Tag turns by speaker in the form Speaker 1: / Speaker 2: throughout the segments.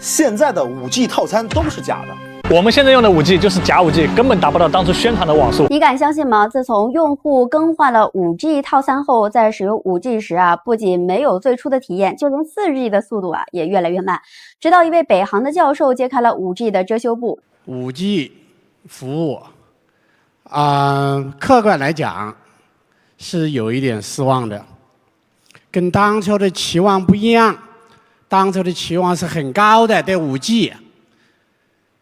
Speaker 1: 现在的5G 套餐都是假的。
Speaker 2: 我们现在用的5G 就是假5G，根本达不到当初宣传的网速。
Speaker 3: 你敢相信吗？自从用户更换了5G 套餐后，在使用5G 时不仅没有最初的体验，就连4G 的速度也越来越慢。直到一位北航的教授揭开了5G 的遮羞布。
Speaker 4: 5G 服务，客观来讲是有一点失望的，跟当初的期望不一样。当初的期望是很高的，对5G。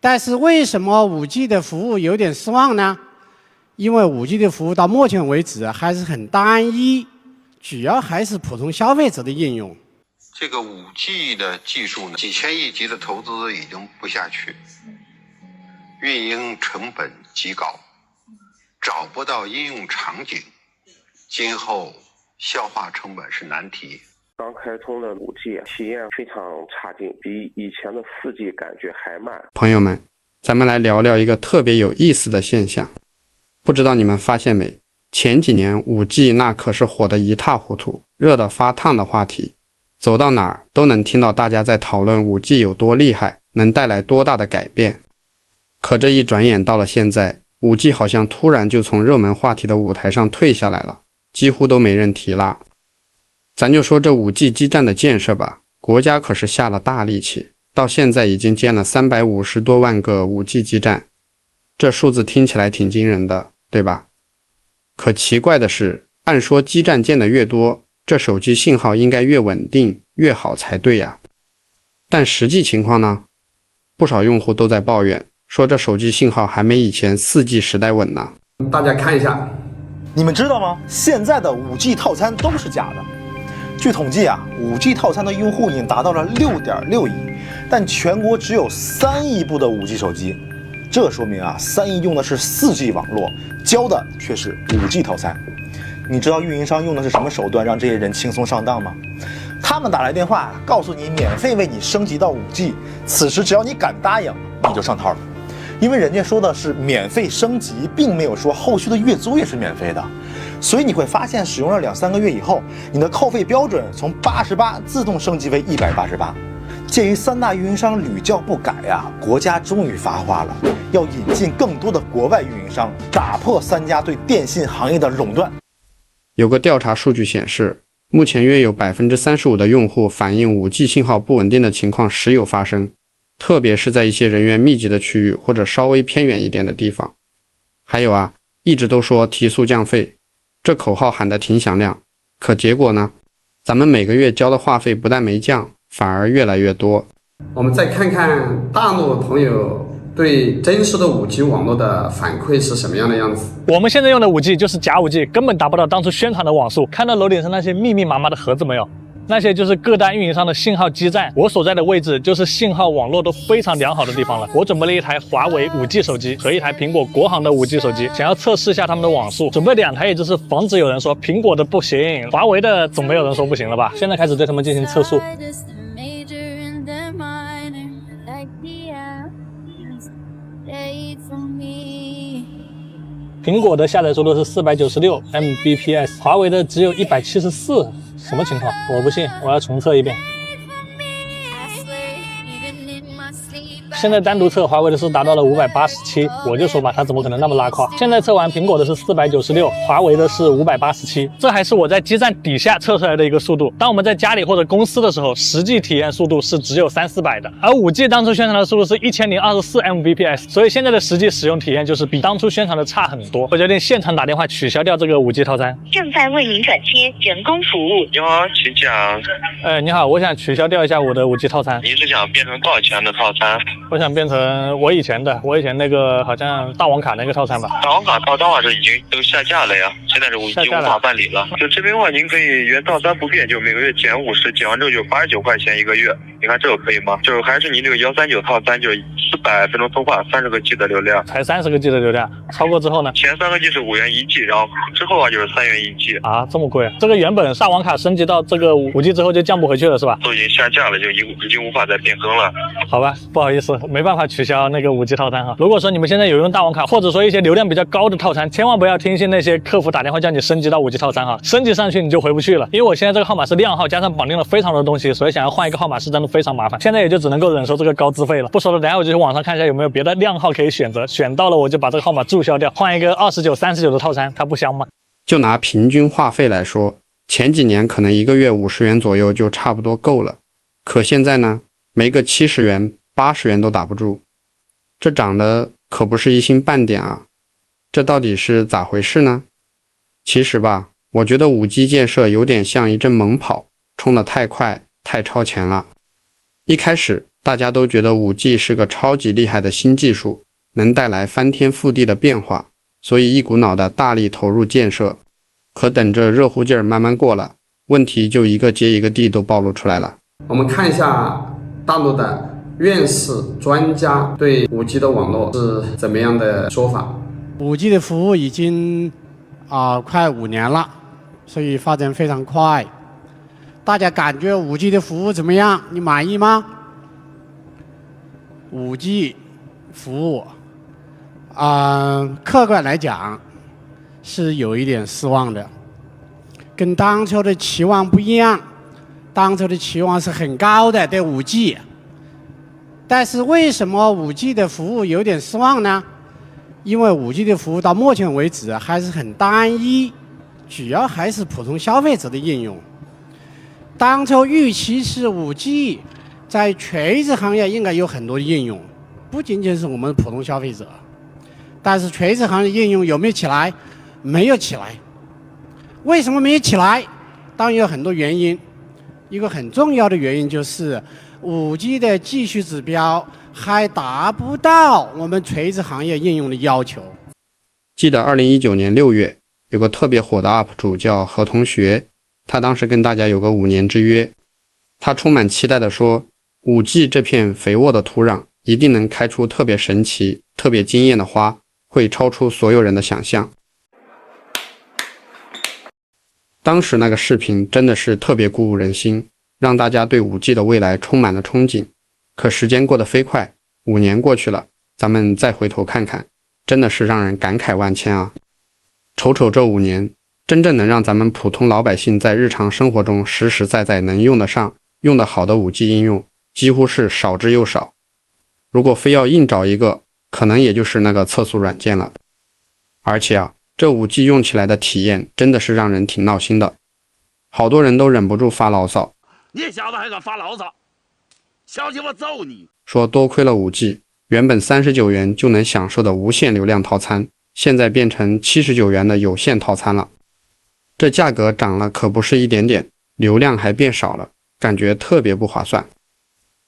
Speaker 4: 但是为什么5G 的服务有点失望呢？因为5G 的服务到目前为止还是很单一，主要还是普通消费者的应用。
Speaker 5: 这个5G 的技术呢，几千亿级的投资已经不下去，运营成本极高，找不到应用场景，今后消化成本是难题。
Speaker 6: 刚开通的5G 体验非常差劲，比以前的4G 感觉还慢。
Speaker 7: 朋友们，咱们来聊聊一个特别有意思的现象，不知道你们发现没？前几年5G 那可是火得一塌糊涂，热得发烫的话题，走到哪儿都能听到大家在讨论5G 有多厉害，能带来多大的改变。可这一转眼到了现在，5G 好像突然就从热门话题的舞台上退下来了，几乎都没人提啦。咱就说这5G 基站的建设吧，国家可是下了大力气，到现在已经建了350多万个5G 基站，这数字听起来挺惊人的，对吧？可奇怪的是，按说基站建的越多，这手机信号应该越稳定越好才对呀。但实际情况呢？不少用户都在抱怨，说这手机信号还没以前4G 时代稳呢。
Speaker 8: 大家看一下，
Speaker 1: 你们知道吗？现在的5G 套餐都是假的。据统计5G 套餐的用户已经达到了6.6亿，但全国只有3亿部的5G 手机，这说明3亿用的是4G 网络，交的却是5G 套餐。你知道运营商用的是什么手段让这些人轻松上当吗？他们打来电话告诉你免费为你升级到5G，此时只要你敢答应，你就上套了。因为人家说的是免费升级，并没有说后续的月租也是免费的，所以你会发现使用了2-3个月以后，你的扣费标准从88自动升级为188。鉴于3大运营商屡教不改国家终于发话了，要引进更多的国外运营商，打破3家对电信行业的垄断。
Speaker 7: 有个调查数据显示，目前约有 35% 的用户反映 5G 信号不稳定的情况时有发生，特别是在一些人员密集的区域或者稍微偏远一点的地方。还有一直都说提速降费，这口号喊得挺响亮，可结果呢？咱们每个月交的话费不但没降，反而越来越多。
Speaker 8: 我们再看看大陆朋友对真实的5G 网络的反馈是什么样的样子。
Speaker 2: 我们现在用的5G 就是假5G，根本达不到当初宣传的网速。看到楼顶上那些密密麻麻的盒子没有？那些就是各大运营商的信号基站，我所在的位置就是信号网络都非常良好的地方了。我准备了一台华为5G 手机和一台苹果国行的5G 手机，想要测试一下他们的网速。准备2台，也就是防止有人说苹果的不行，华为的总没有人说不行了吧？现在开始对他们进行测速。苹果的下载速度是496 Mbps， 华为的只有174。什么情况？我不信，我要重测一遍。现在单独测华为的是达到了587，我就说吧，它怎么可能那么拉胯？现在测完苹果的是496，华为的是587，这还是我在基站底下测出来的一个速度。当我们在家里或者公司的时候，实际体验速度是只有300-400的，而5G 当初宣传的速度是1024 Mbps， 所以现在的实际使用体验就是比当初宣传的差很多。我决定现场打电话取消掉这个5G 套餐。
Speaker 9: 正在为您转接人工服务。
Speaker 10: 你好，请讲。
Speaker 2: 你好，我想取消掉一下我的5G 套餐。
Speaker 10: 你是想变成多少钱的套餐？
Speaker 2: 我想变成我以前那个好像大网卡那个套餐吧。
Speaker 10: 大网卡套餐话是已经都下架了呀，现在是已经无法办理了。就这边的话，您可以原套餐不变，就每个月减50，减完之后就89块钱一个月。你看这个可以吗？就是还是你这个139套餐，就是400分钟通话，30个 G 的流量。
Speaker 2: 才30个 G 的流量，超过之后呢？
Speaker 10: 前3个 G 是5元1 G， 然后之后就是3元1 G。
Speaker 2: 这么贵？这个原本大网卡升级到这个5G 之后就降不回去了是吧？
Speaker 10: 都已经下架了，就已经无法再变更了。
Speaker 2: 好吧，不好意思，没办法取消那个5G 套餐哈。如果说你们现在有用大网卡，或者说一些流量比较高的套餐，千万不要听信那些客服打电话叫你升级到5G 套餐哈，升级上去你就回不去了。因为我现在这个号码是靓号，加上绑定了非常多的东西，所以想要换一个号码是真的非常麻烦。现在也就只能够忍受这个高资费了。不说了，等下我就去网上看一下有没有别的靓号可以选择，选到了我就把这个号码注销掉，换一个29、39的套餐，它不香吗？
Speaker 7: 就拿平均话费来说，前几年可能1个月50元左右就差不多够了，可现在呢，没个70元、80元都打不住，这涨得可不是一星半点啊！这到底是咋回事呢？其实吧，我觉得5G 建设有点像一阵猛跑，冲得太快，太超前了。一开始大家都觉得5G 是个超级厉害的新技术，能带来翻天覆地的变化，所以一股脑的大力投入建设。可等着热乎劲儿慢慢过了，问题就一个接一个地都暴露出来了。
Speaker 8: 我们看一下大陆的院士专家对5G 的网络是怎么样的说法。
Speaker 4: 5G 的服务已经快5年了，所以发展非常快。大家感觉5G 的服务怎么样？你满意吗？5G 服务客观来讲是有一点失望的，跟当初的期望不一样。当初的期望是很高的，对5G， 但是为什么5G 的服务有点失望呢？因为5G 的服务到目前为止还是很单一，主要还是普通消费者的应用。当初预期是5G 在垂直行业应该有很多应用，不仅仅是我们普通消费者，但是垂直行业应用有没有起来？没有起来。为什么没有起来？当然有很多原因，一个很重要的原因就是5G 的技术指标还达不到我们垂直行业应用的要求。
Speaker 7: 记得2019年6月，有个特别火的 UP 主叫何同学，他当时跟大家有个5年之约，他充满期待地说，5G 这片肥沃的土壤一定能开出特别神奇、特别惊艳的花，会超出所有人的想象。当时那个视频真的是特别鼓舞人心，让大家对5G 的未来充满了憧憬。可时间过得飞快，5年过去了，咱们再回头看看，真的是让人感慨万千啊！瞅瞅这5年，真正能让咱们普通老百姓在日常生活中实实在在能用得上、用得好的5G 应用，几乎是少之又少。如果非要硬找一个，可能也就是那个测速软件了。而且啊，这5G 用起来的体验真的是让人挺闹心的，好多人都忍不住发牢骚。
Speaker 11: 你小子还敢发牢骚，小心我揍你！
Speaker 7: 说多亏了5G， 原本39元就能享受的无限流量套餐，现在变成79元的有限套餐了。这价格涨了可不是一点点，流量还变少了，感觉特别不划算。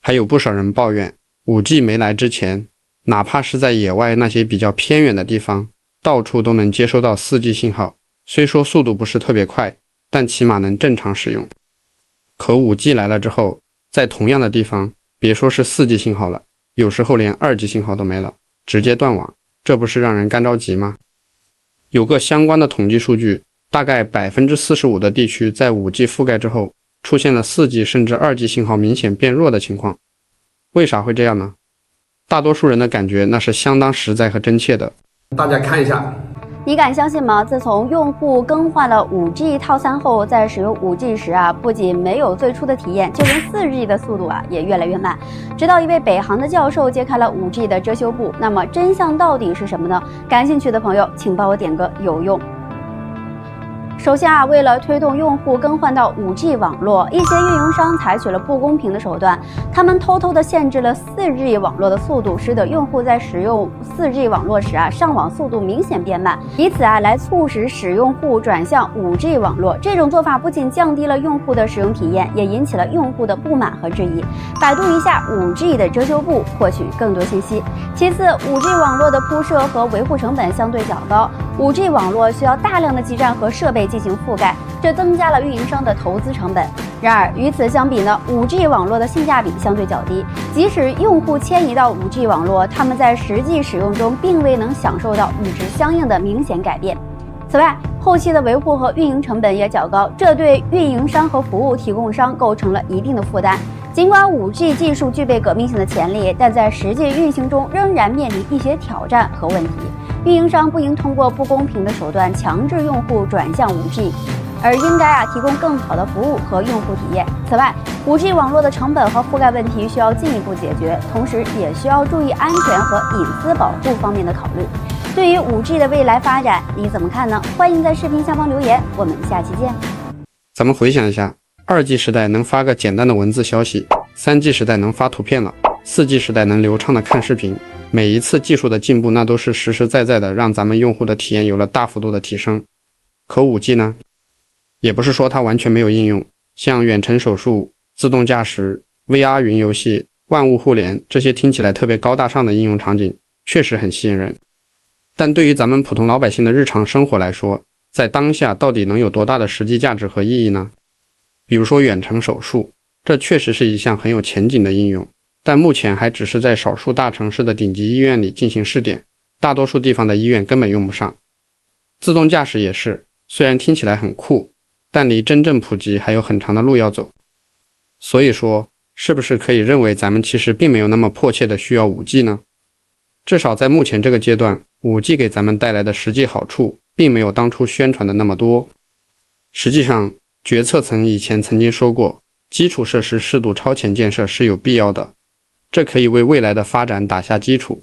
Speaker 7: 还有不少人抱怨 5G 没来之前，哪怕是在野外那些比较偏远的地方，到处都能接收到 4G 信号，虽说速度不是特别快，但起码能正常使用。可 5G 来了之后，在同样的地方，别说是 4G 信号了，有时候连 2G 信号都没了，直接断网，这不是让人干着急吗？有个相关的统计数据，大概 45% 的地区在 5G 覆盖之后，出现了 4G 甚至 2G 信号明显变弱的情况。为啥会这样呢？大多数人的感觉那是相当实在和真切的。
Speaker 8: 大家看一下，
Speaker 3: 你敢相信吗？自从用户更换了5G 套餐后，在使用5G 时不仅没有最初的体验，就连4G 的速度也越来越慢。直到一位北航的教授揭开了5G 的遮羞布，那么真相到底是什么呢？感兴趣的朋友，请帮我点个有用。首先为了推动用户更换到5G 网络，一些运营商采取了不公平的手段，他们偷偷地限制了4G 网络的速度，使得用户在使用4G 网络时上网速度明显变慢，以此来促使使用户转向5G 网络。这种做法不仅降低了用户的使用体验，也引起了用户的不满和质疑。百度一下5G 的遮羞布，获取更多信息。其次，5G 网络的铺设和维护成本相对较高，5G 网络需要大量的基站和设备进行覆盖，这增加了运营商的投资成本。然而与此相比呢，5G 网络的性价比相对较低，即使用户迁移到5G 网络，他们在实际使用中并未能享受到与之相应的明显改变。此外，后期的维护和运营成本也较高，这对运营商和服务提供商构成了一定的负担。尽管 5G 技术具备革命性的潜力，但在实际运行中仍然面临一些挑战和问题。运营商不应通过不公平的手段强制用户转向 5G， 而应该提供更好的服务和用户体验。此外，5G 网络的成本和覆盖问题需要进一步解决，同时也需要注意安全和隐私保护方面的考虑。对于 5G 的未来发展，你怎么看呢？欢迎在视频下方留言，我们下期见。
Speaker 7: 咱们回想一下，2G 时代能发个简单的文字消息，3G 时代能发图片了，4G 时代能流畅的看视频。每一次技术的进步，那都是实实在在的让咱们用户的体验有了大幅度的提升。可 5G 呢，也不是说它完全没有应用，像远程手术、自动驾驶、VR 云游戏、万物互联，这些听起来特别高大上的应用场景确实很吸引人。但对于咱们普通老百姓的日常生活来说，在当下到底能有多大的实际价值和意义呢？比如说远程手术，这确实是一项很有前景的应用，但目前还只是在少数大城市的顶级医院里进行试点，大多数地方的医院根本用不上。自动驾驶也是，虽然听起来很酷，但离真正普及还有很长的路要走。所以说，是不是可以认为咱们其实并没有那么迫切的需要 5G 呢？至少在目前这个阶段， 5G 给咱们带来的实际好处并没有当初宣传的那么多。实际上，决策层以前曾经说过，基础设施适度超前建设是有必要的，这可以为未来的发展打下基础。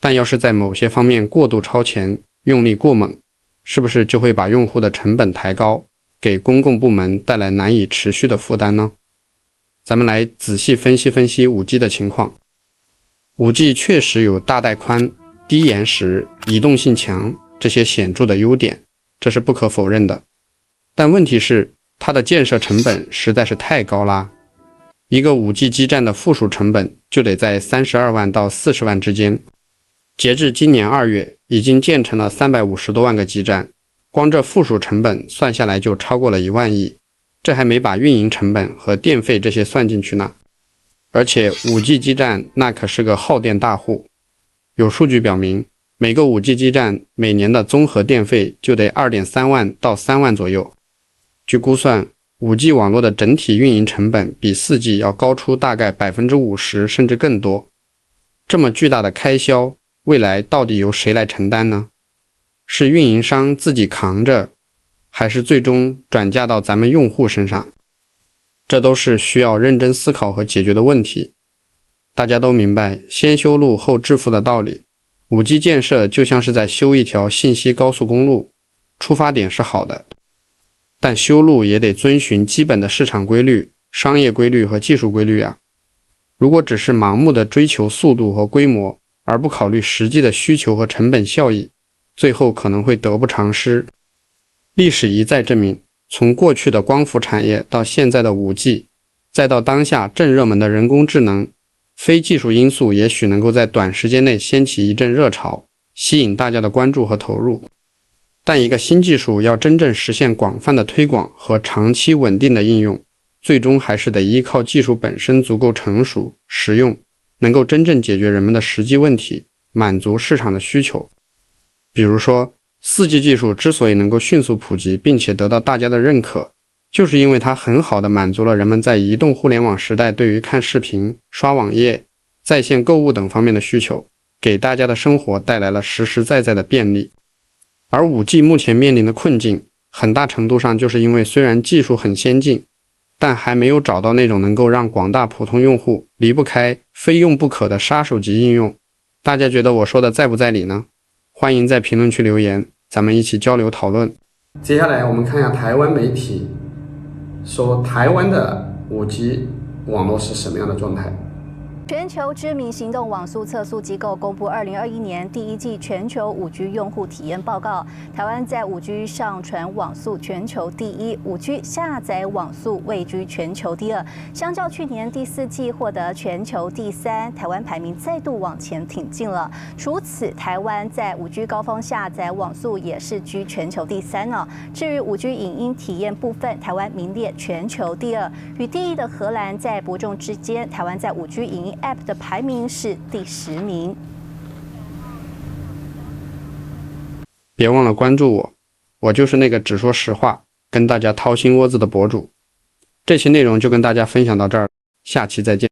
Speaker 7: 但要是在某些方面过度超前，用力过猛，是不是就会把用户的成本抬高，给公共部门带来难以持续的负担呢？咱们来仔细分析分析 5G 的情况。5G 确实有大带宽、低延时、移动性强这些显著的优点，这是不可否认的。但问题是，它的建设成本实在是太高啦。一个 5G 基站的附属成本就得在32万到40万之间。截至今年2月，已经建成了350多万个基站，光这附属成本算下来就超过了1万亿，这还没把运营成本和电费这些算进去呢。而且 5G 基站那可是个耗电大户，有数据表明，每个 5G 基站每年的综合电费就得2.3万到3万左右。据估算， 5G 网络的整体运营成本比 4G 要高出大概 50% 甚至更多。这么巨大的开销，未来到底由谁来承担呢？是运营商自己扛着，还是最终转嫁到咱们用户身上？这都是需要认真思考和解决的问题。大家都明白先修路后致富的道理， 5G 建设就像是在修一条信息高速公路，出发点是好的，但修路也得遵循基本的市场规律、商业规律和技术规律啊。如果只是盲目的追求速度和规模，而不考虑实际的需求和成本效益，最后可能会得不偿失。历史一再证明，从过去的光伏产业到现在的 5G， 再到当下正热门的人工智能，非技术因素也许能够在短时间内掀起一阵热潮，吸引大家的关注和投入。但一个新技术要真正实现广泛的推广和长期稳定的应用，最终还是得依靠技术本身足够成熟、实用，能够真正解决人们的实际问题，满足市场的需求。比如说，4G 技术之所以能够迅速普及并且得到大家的认可，就是因为它很好地满足了人们在移动互联网时代对于看视频、刷网页、在线购物等方面的需求，给大家的生活带来了实实在在的便利。而 5G 目前面临的困境，很大程度上就是因为虽然技术很先进，但还没有找到那种能够让广大普通用户离不开、非用不可的杀手级应用。大家觉得我说的在不在理呢？欢迎在评论区留言，咱们一起交流讨论。
Speaker 8: 接下来我们看一下台湾媒体说台湾的 5G 网络是什么样的状态。
Speaker 12: 全球知名行动网速测速机构公布2021年第一季全球5G 用户体验报告，台湾在5G 上传网速全球第一，5G 下载网速位居全球第二，相较去年第4季获得全球第3，台湾排名再度往前挺进了。除此，台湾在5G 高峰下载网速也是居全球第3呢。至于5G 影音体验部分，台湾名列全球第2，与第一的荷兰在伯仲之间。台湾在5G 影音 App 的排名是第10名。
Speaker 7: 别忘了关注我，我就是那个只说实话、跟大家掏心窝子的博主。这期内容就跟大家分享到这儿，下期再见。